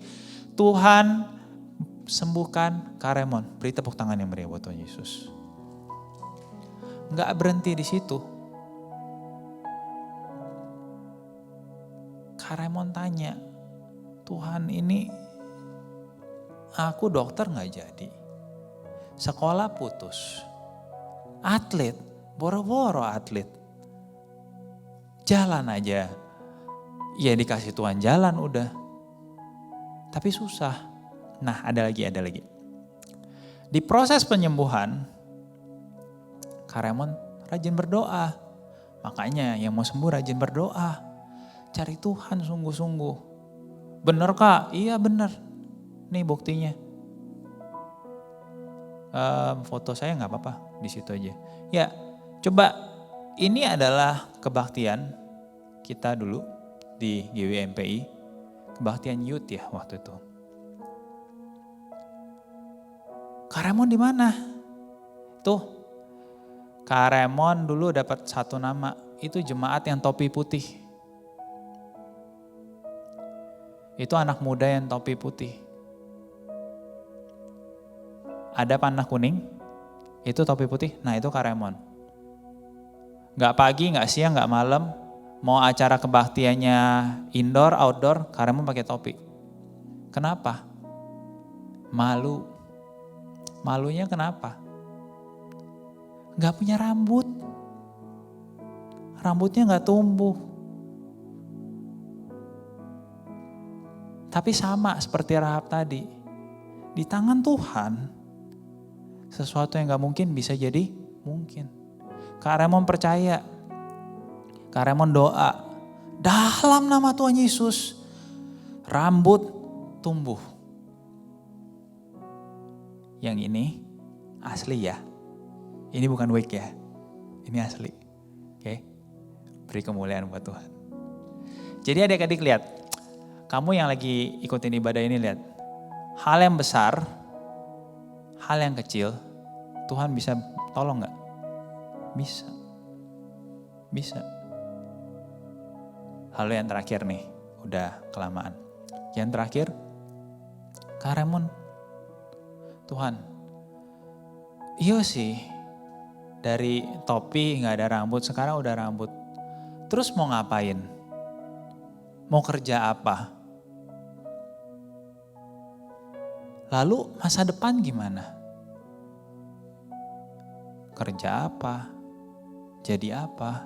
C: Tuhan sembuhkan Karemon. Beri tepuk tangan yang meriah buat Tuhan Yesus. Nggak berhenti di situ. Karemon tanya, Tuhan ini aku dokter nggak jadi. Sekolah putus. Atlet, boro-boro atlet. Jalan aja. Ya dikasih Tuhan jalan udah. Tapi susah. Nah ada lagi. Di proses penyembuhan, Karemon rajin berdoa. Makanya yang mau sembuh rajin berdoa. Cari Tuhan sungguh-sungguh. Bener Kak? Iya bener. Nih buktinya. Foto saya gak apa-apa di situ aja. Ya coba. Ini adalah kebaktian kita dulu di GWMPI, kebaktian youth ya waktu itu. Karemon di mana? Tuh, Karemon dulu dapat 1 nama, itu jemaat yang topi putih. Itu anak muda yang topi putih. Ada panah kuning, itu topi putih, nah itu Karemon. Gak pagi, gak siang, gak malam. Mau acara kebaktiannya indoor, outdoor, Karemon pakai topi. Kenapa? Malu. Malunya kenapa? Gak punya rambut. rambutnya nggak tumbuh. Tapi sama seperti Rahab tadi, di tangan Tuhan, sesuatu yang gak mungkin bisa jadi mungkin. Kak Raymond percaya, Kak Raymond doa, dalam nama Tuhan Yesus, rambut tumbuh. Yang ini asli ya, ini bukan wig ya, ini asli. Oke, beri kemuliaan buat Tuhan. Jadi adik-adik lihat, kamu yang lagi ikutin ibadah ini lihat, hal yang besar, hal yang kecil, Tuhan bisa tolong gak? Bisa. Bisa. Lalu yang terakhir nih, udah kelamaan. Yang terakhir, Kak Raymond, Tuhan, iya sih, dari topi gak ada rambut, sekarang udah rambut. Terus mau ngapain? Mau kerja apa? Lalu masa depan gimana? Kerja apa? Jadi apa?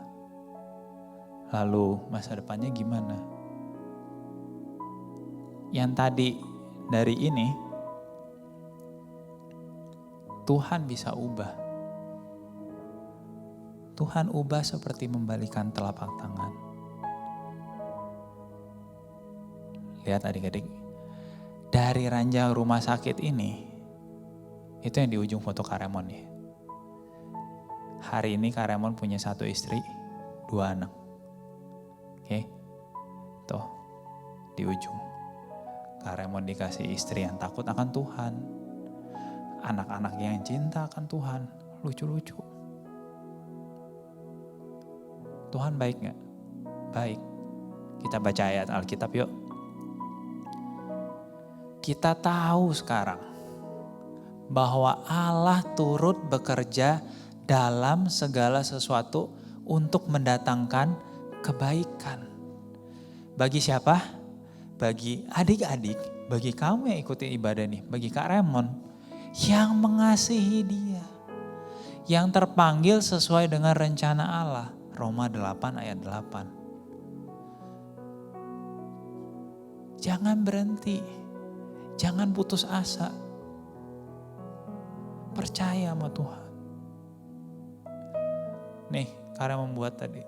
C: Lalu masa depannya gimana? Yang tadi dari ini, Tuhan bisa ubah. Tuhan ubah seperti membalikan telapak tangan. Lihat adik-adik, dari ranjang rumah sakit ini, itu yang di ujung foto Kak Raymond ya. Hari ini Kak Raymond punya 1 istri, 2 anak. Oke, tuh di ujung. Kak Raymond dikasih istri yang takut akan Tuhan. Anak-anak yang cinta akan Tuhan, lucu-lucu. Tuhan baik gak? Baik. Kita baca ayat Alkitab yuk. Kita tahu sekarang bahwa Allah turut bekerja dalam segala sesuatu untuk mendatangkan kebaikan. Bagi siapa? Bagi adik-adik, bagi kamu yang ikuti ibadah nih, bagi Kak Raymond yang mengasihi Dia, yang terpanggil sesuai dengan rencana Allah. Roma 8 ayat 8. Jangan berhenti. Jangan putus asa. Percaya sama Tuhan. Nih, karena membuat tadi.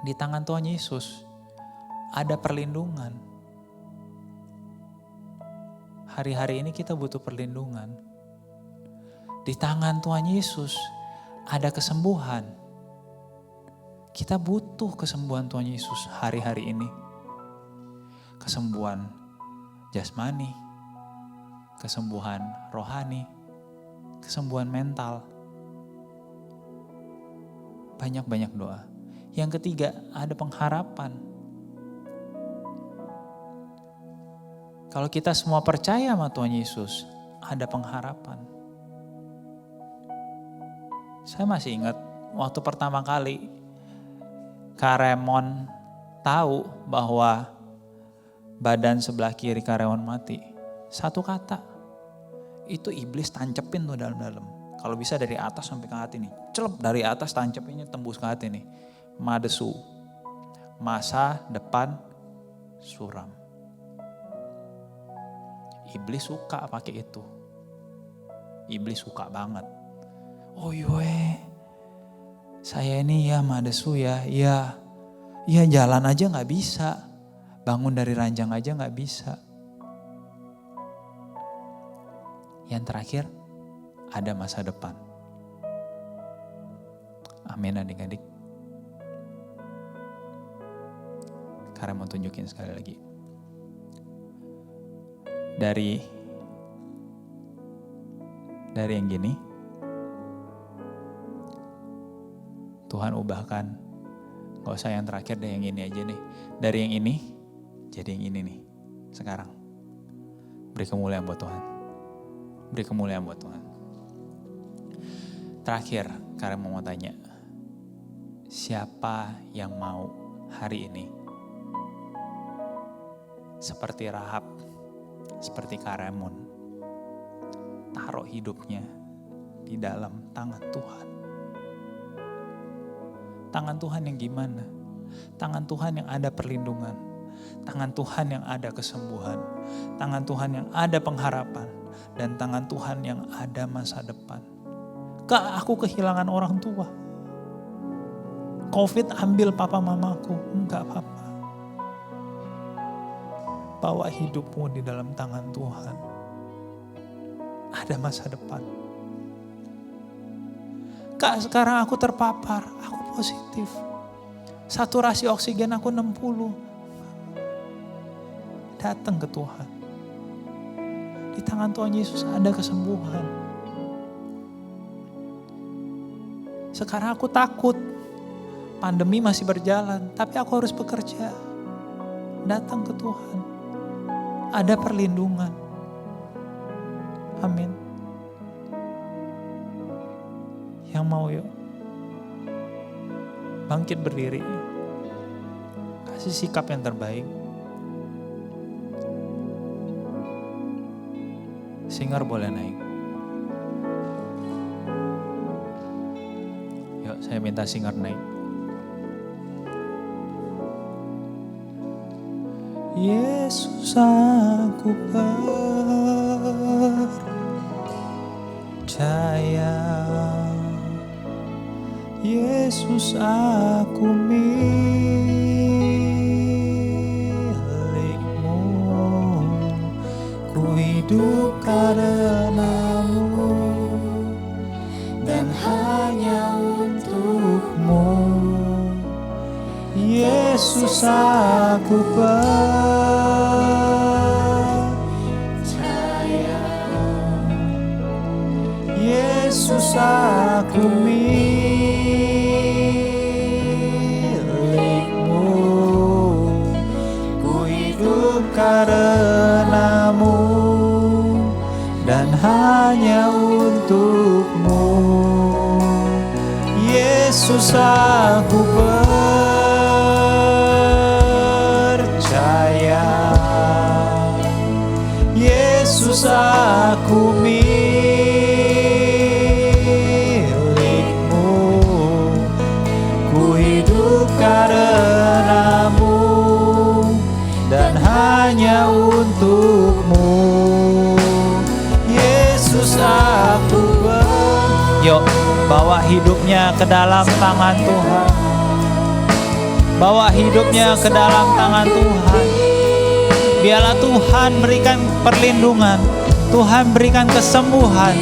C: Di tangan Tuhan Yesus ada perlindungan. Hari-hari ini kita butuh perlindungan. Di tangan Tuhan Yesus ada kesembuhan. Kita butuh kesembuhan Tuhan Yesus hari-hari ini. Kesembuhan jasmani, kesembuhan rohani, kesembuhan mental. Banyak-banyak doa. Yang ketiga, ada pengharapan. Kalau kita semua percaya sama Tuhan Yesus, ada pengharapan. Saya masih ingat waktu pertama kali Kak Raymond tahu bahwa badan sebelah kiri Kak Raymond mati. Satu kata, itu iblis tancepin tuh dalam-dalam. Kalau bisa dari atas sampai ke hati nih. Celep dari atas tancepinnya tembus ke hati nih. Madesu, masa depan suram. Iblis suka pakai itu. Iblis suka banget. Oh iya, saya ini ya madesu ya, ya jalan aja gak bisa. Bangun dari ranjang aja gak bisa. Yang terakhir, ada masa depan. Amin adik-adik. Karena mau tunjukin sekali lagi. Dari yang gini, Tuhan ubahkan. Gak usah yang terakhir deh, yang ini aja nih. Dari yang ini, jadi yang ini nih. Sekarang, beri kemuliaan buat Tuhan. Beri kemuliaan buat Tuhan. Terakhir, karena mau tanya. Siapa yang mau hari ini seperti Rahab, seperti Kak Raymond, taruh hidupnya di dalam tangan Tuhan. Tangan Tuhan yang gimana? Tangan Tuhan yang ada perlindungan. Tangan Tuhan yang ada kesembuhan. Tangan Tuhan yang ada pengharapan. Dan tangan Tuhan yang ada masa depan. Kak, aku kehilangan orang tua. Covid ambil papa mamaku. Enggak apa-apa. Bawa hidupmu di dalam tangan Tuhan. Ada masa depan. Kak, sekarang aku terpapar. Aku positif. Saturasi oksigen aku 60. Datang ke Tuhan. Di tangan Tuhan Yesus ada kesembuhan. Sekarang aku takut. Pandemi masih berjalan, tapi aku harus bekerja. Datang ke Tuhan. Ada perlindungan. Amin. Yang mau yuk. Bangkit berdiri. Kasih sikap yang terbaik. Singer boleh naik. Yuk, saya minta singer naik. Yesus, aku percaya. Yesus, aku milik-Mu. Ku hidup karena-Mu dan hanya untuk-Mu. Yesus, aku percaya. Yesus, aku milik-Mu. Ku hidup karena-Mu dan hanya untuk-Mu. Yesus, aku percaya. Yesus, aku milik-Mu. Ku hidup karena-Mu dan hanya untuk-Mu. Yesus, aku Yuk, bawa hidupnya ke dalam tangan Tuhan. Bawa hidupnya ke dalam tangan Tuhan. Biarlah Tuhan berikan perlindungan. Tuhan berikan kesembuhan.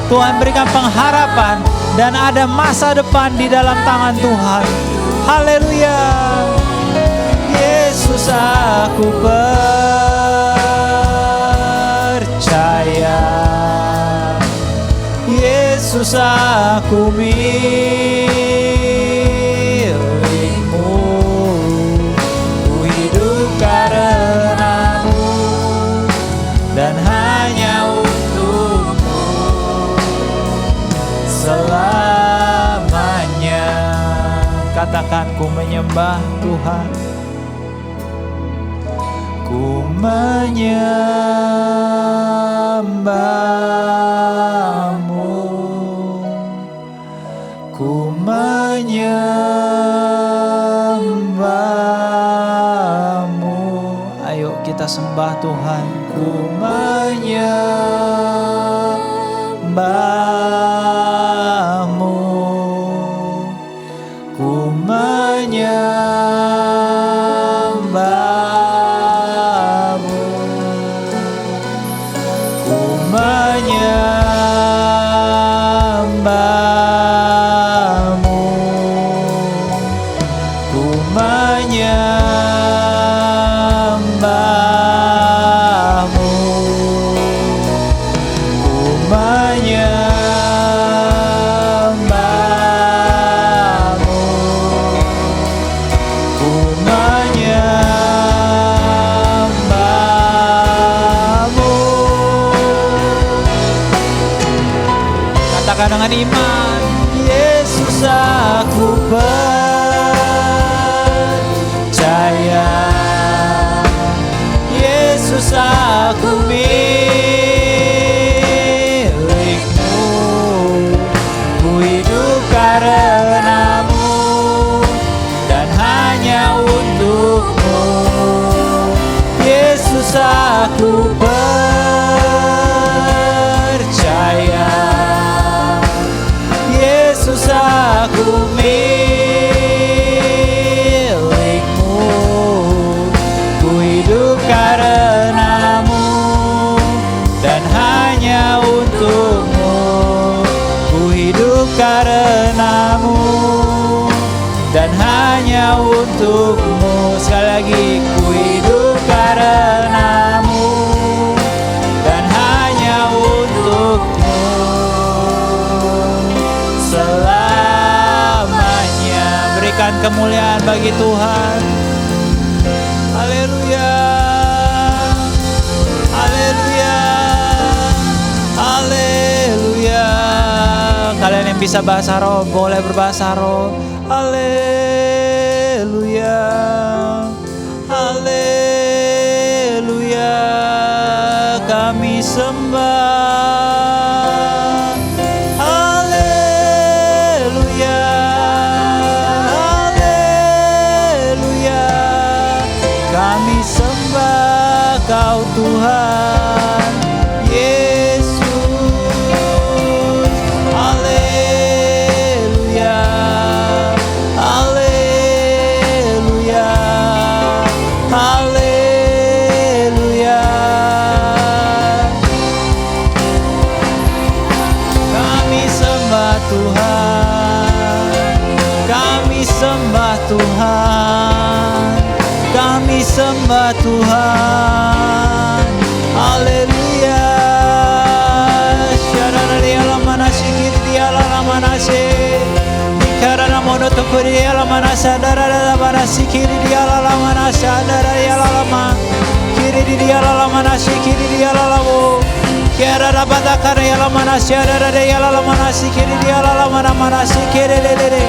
C: Tuhan berikan pengharapan. Dan ada masa depan di dalam tangan Tuhan. Haleluya. Yesus, aku percaya. Yesus, aku milik-Mu. Ku hidup karena-Mu dan hanya untuk-Mu selamanya. Katakan, ku menyembah Tuhan. Ku menyembah-Mu. Ku menyembah-Mu. Ayo kita sembah Tuhan. Ku menyembah-Mu. Ku menyembah-Mu. Ku menyembah-Mu. Ku menyembah-Mu. Ku menyembah-Mu. Ku menyembah-Mu. Katakan dengan iman. Yesus, aku percaya. untukmu. Yesus, aku percaya. Yesus, aku milikmu. Ku hidup karenamu dan hanya untukmu. Ku hidup karenamu dan hanya untukmu. Sekali lagi, ku hidup karenamu dan hanya untukmu. Selamanya berikan kemuliaan bagi Tuhan. Haleluya, haleluya, haleluya. Kalian yang bisa bahasa roh boleh berbahasa roh. Haleluya, haleluya. Kami sembah. Haleluya, haleluya. Kami sembah Kau Tuhan Yesus. Haleluya, haleluya, haleluya. Kami sembah Tuhan, kami sembah Tuhan, kami sembah Tuhan. Haleluya. Syarana dialah manasi kiri dialah manasi. Karena monoto kiri dialah manasa darah manasi kiri dialah manasa darah dialah lama. Kiri dialah manasi kiri dialah lawo. Kira rabata karya manasi darah dialah manasi kiri dialah manasi kiri dede.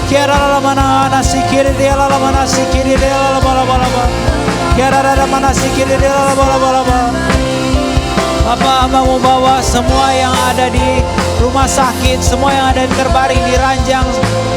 C: Kira manasi kiri dialah manasi kiri dialah bala-bala. Kira manasi kiri dialah bala-bala. Bapak, hamba mau bawa semua yang ada di rumah sakit, semua yang ada di terbaring, di ranjang,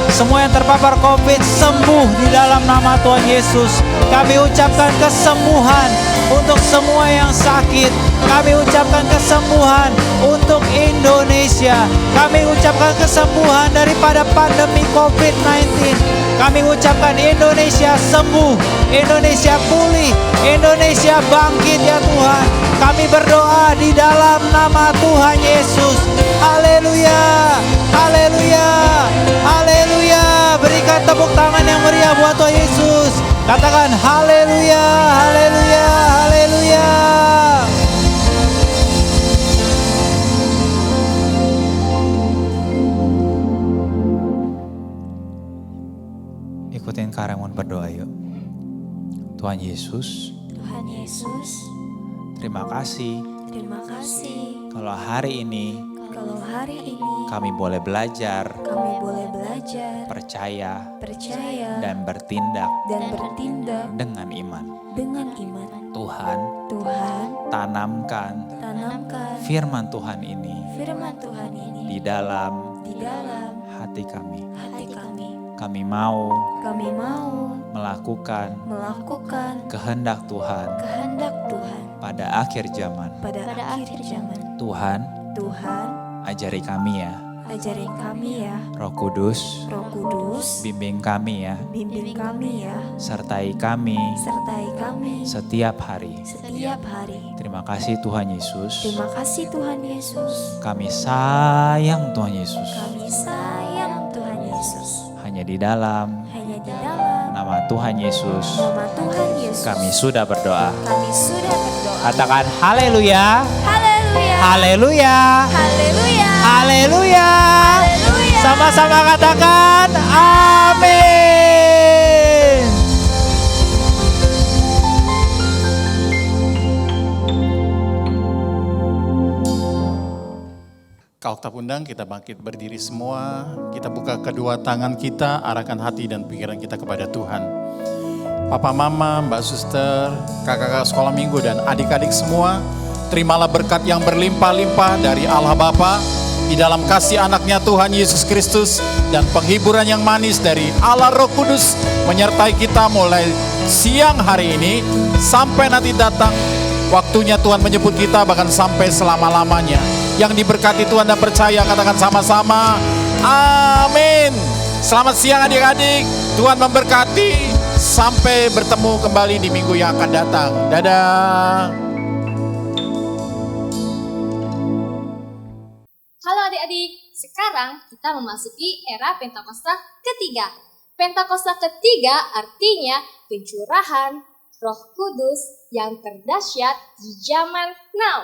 C: semua yang terpapar COVID sembuh di dalam nama Tuhan Yesus. Kami ucapkan kesembuhan untuk semua yang sakit. Kami ucapkan kesembuhan untuk Indonesia. Kami ucapkan kesembuhan daripada pandemi COVID-19. Kami ucapkan Indonesia sembuh, Indonesia pulih, Indonesia bangkit ya Tuhan. Kami berdoa di dalam nama Tuhan Yesus. Haleluya, haleluya, haleluya. Berikan tepuk tangan yang meriah buat Tuhan Yesus. Katakan haleluya, haleluya, haleluya. Ikutin Kak Raymond berdoa yuk. Tuhan Yesus,
A: Tuhan Yesus,
C: terima kasih
A: terima kasih
C: kalau hari ini
A: kalau hari ini
C: kami boleh belajar,
A: kami boleh belajar,
C: percaya,
A: percaya,
C: dan bertindak
A: bertindak
C: dengan iman.
A: dengan iman.
C: Tuhan,
A: Tuhan,
C: tanamkan
A: tanamkan
C: firman Tuhan ini
A: firman Tuhan ini
C: di dalam
A: di dalam
C: hati kami.
A: hati kami.
C: Kami mau
A: Kami mau
C: melakukan
A: melakukan
C: kehendak Tuhan
A: kehendak Tuhan
C: pada akhir zaman.
A: pada akhir zaman.
C: Tuhan,
A: Tuhan,
C: ajari kami ya.
A: ajari kami ya.
C: Roh Kudus,
A: Roh Kudus,
C: bimbing kami ya.
A: bimbing kami ya.
C: Sertai kami
A: Sertai kami
C: setiap hari.
A: setiap hari.
C: Terima kasih Tuhan Yesus.
A: Terima kasih Tuhan Yesus.
C: Kami sayang Tuhan Yesus.
A: Kami sayang Tuhan Yesus.
C: Hanya di dalam
A: Hanya di dalam
C: nama Tuhan Yesus
A: nama Tuhan Yesus
C: kami sudah berdoa.
A: kami sudah berdoa.
C: Katakan haleluya.
A: Haleluya.
C: Haleluya.
A: Haleluya.
C: Haleluya.
A: Haleluya.
C: Sama-sama katakan amin.
I: Kau tak undang, kita bangkit berdiri semua. Kita buka kedua tangan kita, arahkan hati dan pikiran kita kepada Tuhan. Papa, mama, mbak suster, kakak-kakak sekolah minggu dan adik-adik semua, terimalah berkat yang berlimpah-limpah dari Allah Bapa di dalam kasih anaknya Tuhan Yesus Kristus dan penghiburan yang manis dari Allah Roh Kudus menyertai kita mulai siang hari ini sampai nanti datang waktunya Tuhan menjemput kita, bahkan sampai selama-lamanya. Yang diberkati Tuhan dan percaya, katakan sama-sama amin. Selamat siang adik-adik, Tuhan memberkati. Sampai bertemu kembali di minggu yang akan datang. Dadah.
J: Halo adik-adik, sekarang kita memasuki era Pentakosta ketiga. Pentakosta ketiga artinya pencurahan Roh Kudus yang terdahsyat di zaman now.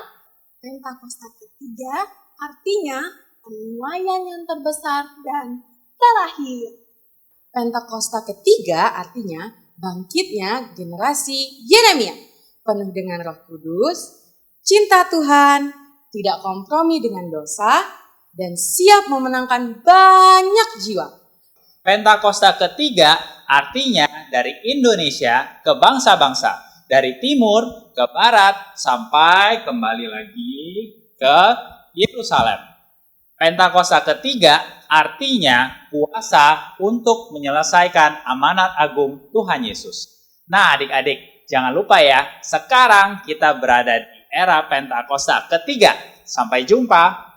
K: Pentakosta ketiga artinya penuaian yang terbesar dan terakhir.
L: Pentakosta ketiga artinya bangkitnya generasi Yeremia, penuh dengan Roh Kudus, cinta Tuhan, tidak kompromi dengan dosa, dan siap memenangkan banyak jiwa.
C: Pentakosta ketiga artinya dari Indonesia ke bangsa-bangsa, dari timur ke barat sampai kembali lagi ke Yerusalem. Pentakosta ketiga artinya kuasa untuk menyelesaikan amanat agung Tuhan Yesus. Nah adik-adik, jangan lupa ya, sekarang kita berada di era Pentakosta ketiga. Sampai jumpa.